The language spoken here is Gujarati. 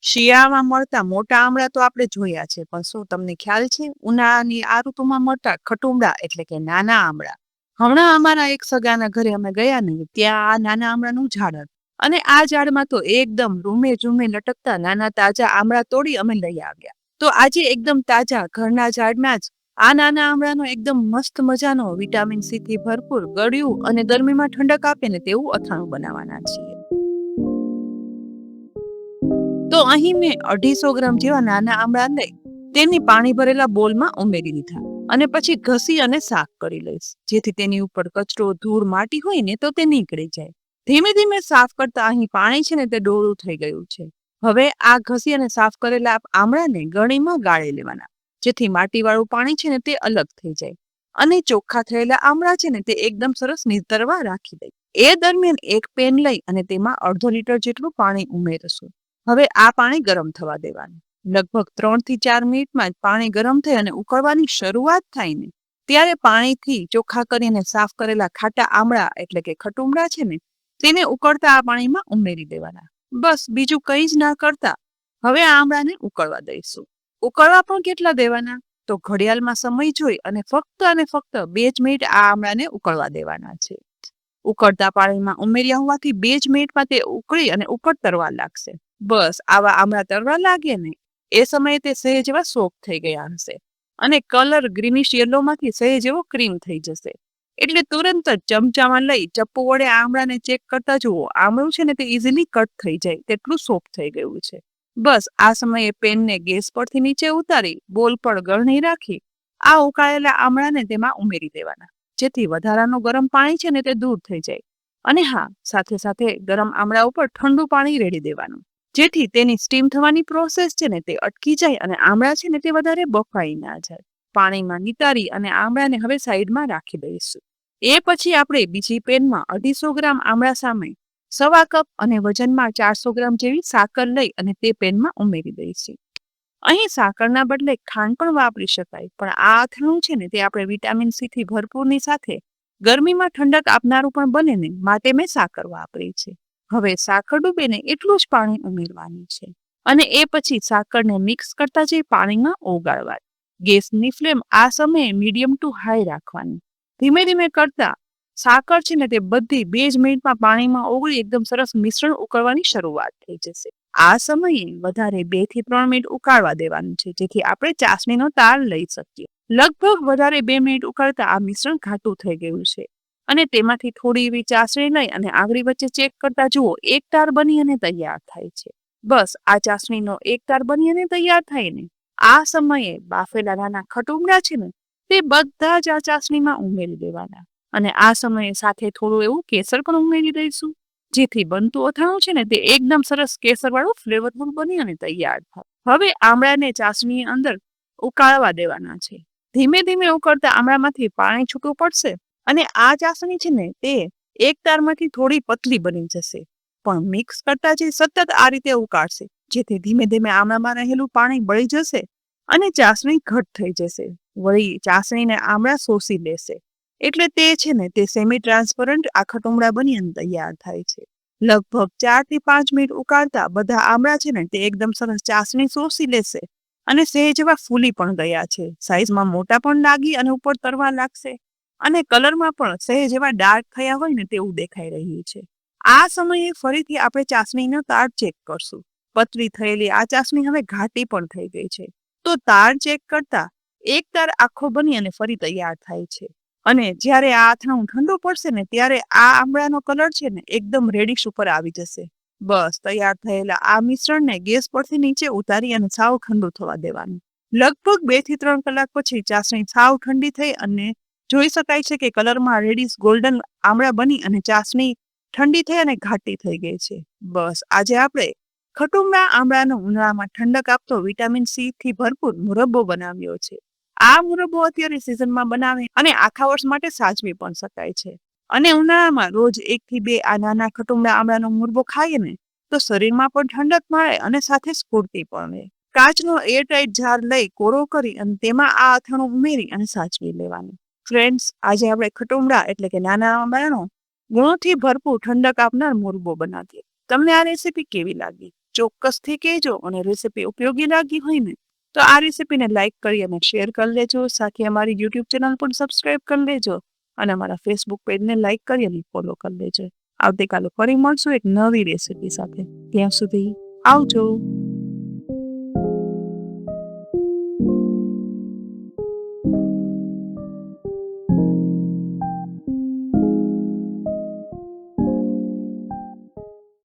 શિયાળામાં મળતા મોટા આમળા તો આપણે જોયા છે, પણ શું તમને ખ્યાલ છે ઉનાળાની આ ઋતુમાં મળતા ખટુંબડા એટલે કે નાના આમળા? હમણાં અમારા એક સગાના ઘરે અમે ગયા ને, ત્યાં આ નાના આમળાનું ઝાડ હતું. અને આ ઝાડમાં તો એકદમ રૂમે ઝૂમે લટકતા નાના તાજા આમળા તોડી અમે લઈ આવ્યા. તો આજે એકદમ તાજા ઘરના ઝાડના જ આ નાના આમળાનો એકદમ મસ્ત મજાનો વિટામિન સી થી ભરપૂર ગળ્યું અને ગરમીમાં ઠંડક આપે ને તેવું અથાણું બનાવવાના છીએ. તો અહીં મેં 250 ગ્રામ જેવા નાના આમળા લઈ તેની પાણી ભરેલા બોલમાં ઉમેરી દીધા અને પછી ઘસી અને સાફ કરી લઈશ, જેથી તેની ઉપર કચરો, ધૂળ, માટી હોય ને તો તે નીકળી જાય. ધીમે ધીમે સાફ કરતા અહીં પાણી છે ને તે ડોળું થઈ ગયું છે. હવે આ ઘસી અને સાફ કરેલા આમળાને ગળણીમાં ગાળી લેવાના, જેથી માટીવાળું પાણી છે ને તે અલગ થઈ જાય અને ચોખ્ખા થયેલા આમળા છે ને તે એકદમ સરસ નીતરવા રાખી દઈ. એ દરમિયાન એક પેન લઈ અને તેમાં 1/2 લીટર જેટલું પાણી ઉમેરશું. હવે આ પાણી ગરમ થવા દેવાનું. લગભગ 3 થી 4 મિનિટમાં જ પાણી ગરમ થઈ અને ઉકળવાની શરૂઆત થાય ને ત્યારે પાણીથી ચોખ્ખા કરીને સાફ કરેલા ખાટા આમળા એટલે કે ખટુંબડા છે ને તેને ઉકળતા આ પાણીમાં ઉમેરી દેવાના. બસ બીજું કંઈ જ ના કરતા હવે આ આમળાને ઉકળવા દઈશું. ઉકળવા પણ કેટલા દેવાના? તો ઘડિયાળમાં સમય જોઈ અને ફક્ત 2 જ મિનિટ આ આમળાને ઉકળવા દેવાના છે. ઉકળતા પાણીમાં ઉમેર્યા હોવાથી 2 જ મિનિટમાં તે ઉકળી અને ઉપર તરવા લાગશે. બસ આવા આમળા તરવા લાગે ને એ સમયે તે સહેજ એવા સોફ્ટ થઈ ગયા હશે અને કલર ગ્રીનિશ યલોમાંથી સહેજ એવો ક્રીમ થઈ જશે. એટલે તુરંત જ ચમચામાં લઈ ચપ્પુ વડે આમળાને ચેક કરતા જુઓ. આમળું છે ને તે ઇઝીલી કટ થઈ જાય તેટલું સોફ્ટ થઈ ગયું છે. બસ આ સમયે પેનને ગેસ પરથી નીચે ઉતારી બોલ પર ગળણી રાખી આ ઉકાળેલા આમળાને તેમાં ઉમેરી દેવાના, જેથી વધારાનું ગરમ પાણી છે ને તે દૂર થઈ જાય. અને હા, સાથે સાથે ગરમ આમળા ઉપર ઠંડુ પાણી રેડી દેવાનું, જેથી તેની સ્ટીમ થવાની પ્રોસેસ છે ને તે અટકી જાય અને આમળા છે ને તે વધારે બફાઈ ના જાય. પાણીમાં નિતારી અને આમળાને હવે સાઈડમાં રાખી દઈશું. એ પછી આપણે બીજી પેનમાં 250 ગ્રામ આમળા સામે 1/2 કપ અને વજનમાં 400 ગ્રામ જેવી સાકર લઈ અને તે પેનમાં ઉમેરી દઈશું. અહીં સાકરના બદલે ખાંડ પણ વાપરી શકાય, પણ આ અથાણું છે ને તે આપણે વિટામિન સી થી ભરપૂરની સાથે ગરમીમાં ઠંડક આપનારું પણ બને ને માટે મેં સાકર વાપરી છે. હવે સાકર ડૂબે ને એટલું જ પાણી ઉમેરવાનું છે અને એ પછી સાકરને મિક્સ કરતા જઈ પાણીમાં ઓગાળવાની. ગેસની ફ્લેમ આ સમયે મીડિયમ ટુ હાઈ રાખવાની. ધીમે ધીમે કરતા સાકર છે ને તે બધી 2 જ મિનિટમાં પાણીમાં ઓગળી એકદમ સરસ મિશ્રણ ઉકળવાની શરૂઆત થઈ જશે. આ સમયે વધારે 2 થી 3 મિનિટ ઉકાળવા દેવાનું છે, જેથી આપણે ચાસણીનો તાર લઈ શકીએ. લગભગ વધારે 2 મિનિટ ઉકાળતા આ મિશ્રણ ઘાટું થઈ ગયું છે અને તેમાંથી થોડી એવી ચાસણી લઈ અને આંગળી વચ્ચે ચેક કરતા જુઓ એક તાર બની અને તૈયાર થાય છે. બસ આ ચાસણીનો એક તાર બની અને તૈયાર થાય ને આ સમયે બાફેલા નાના ખટુંબડા છે ને તે બધા જ આ ચાસણીમાં ઉમેરી દેવાના અને આ સમયે સાથે થોડું એવું કેસર પણ ઉમેરી દઈશું, જેથી બનતું અથાણું છે ને તે એકદમ સરસ કેસરવાળું ફ્લેવરફુલ બની અને તૈયાર થાય. હવે આમળાને ચાસણી અંદર ઉકાળવા દેવાના છે. ધીમે ધીમે ઉકળતા આમળામાંથી પાણી છૂટું પડશે અને આ ચાસણી છે ને તે એક તારમાંથી થોડી પતલી બની જશે. પણ મિક્સ કરતા જે સતત આ રીતે ઉકાળશે, જેથી ધીમે ધીમે આમળામાં રહેલું પાણી બળી જશે અને ચાસણી ઘટ થઈ જશે. વળી ચાસણીને આમળા શોષી લેશે એટલે તે છે ને તે સેમી ટ્રાન્સપરન્ટ આ ખટુંબડા બની અને તૈયાર થાય છે. લગભગ 4 થી 5 મિનિટ ઉકાળતા બધા આમળા છે ને તે એકદમ સરસ ચાસણી શોષી લેશે અને સહેજ એવા ફૂલી પણ ગયા છે. સાઈઝમાં મોટા પણ લાગી અને ઉપર તરવા લાગશે અને કલરમાં પણ સહેજ એવા ડાર્ક થયા હોય ને તેવું દેખાઈ રહ્યું છે. આ સમયે ફરીથી આપણે ચાસણીનો તાર ચેક કરશું. પતલી થયેલી આ ચાસણી હવે ઘાટી પણ થઈ ગઈ છે, તો તાર ચેક કરતા એક તાર આખો બની અને ફરી તૈયાર થાય છે. અને જ્યારે આ અથાણું ઠંડુ પડશે ને ત્યારે આ આમળાનો કલર છે ને એકદમ રેડિશ ઉપર આવી જશે. બસ તૈયાર થયેલા આ મિશ્રણને ગેસ પરથી નીચે ઉતારી અને સાવ ઠંડુ થવા દેવાનું. લગભગ 2 થી 3 કલાક પછી ચાસણી સાવ ઠંડી થઈ અને જોઈ શકાય છે કે કલરમાં રેડિશ ગોલ્ડન આમળા બની અને ચાસણી ઠંડી થઈ અને ઘાટી થઈ ગઈ છે. બસ આજે આપણે ખટુંબડા આમળાનો ઉનાળામાં ઠંડક આપતો વિટામિન સી થી ભરપૂર મુરબ્બો બનાવ્યો છે. આ મુરબ્બો અત્યારે સિઝનમાં બનાવી અને આખા વર્ષ માટે સાચવી પણ શકાય છે. અને ઉનાળામાં રોજ 1 થી 2 આ નાના ખટુંબડા આમળાનો મુરબ્બો ખાઈએ ને તો શરીરમાં પણ ઠંડક મળે અને સાથે સ્ફૂર્તિ પણ રહે. કાચનો એરટાઇટ જાર લઈ કોરો કરી અને તેમાં આ અથાણું ઉમેરી અને સાચવી લેવાનું. ફ્રેન્ડ્સ, આજે આપણે ખટુંબડા એટલે કે નાના આમળાનો ગુણોથી ભરપૂર ઠંડક આપનાર મુરબ્બો બનાવીએ. તમને આ રેસીપી કેવી લાગી? ચોક્કસથી કહેજો. અને રેસીપી ઉપયોગી લાગી હોય ને તો આ રેસીપીને લાઈક કરી અને શેર કરી લેજો. સાથે અમારી યુટ્યુબ ચેનલ પણ સબસ્ક્રાઇબ કરી લેજો અને અમારા ફેસબુક પેજને લાઈક કરી અને ફોલો કરી લેજો. આવતીકાલે ફરી મળશું એક નવી રેસીપી સાથે. ત્યાં સુધી આવજો.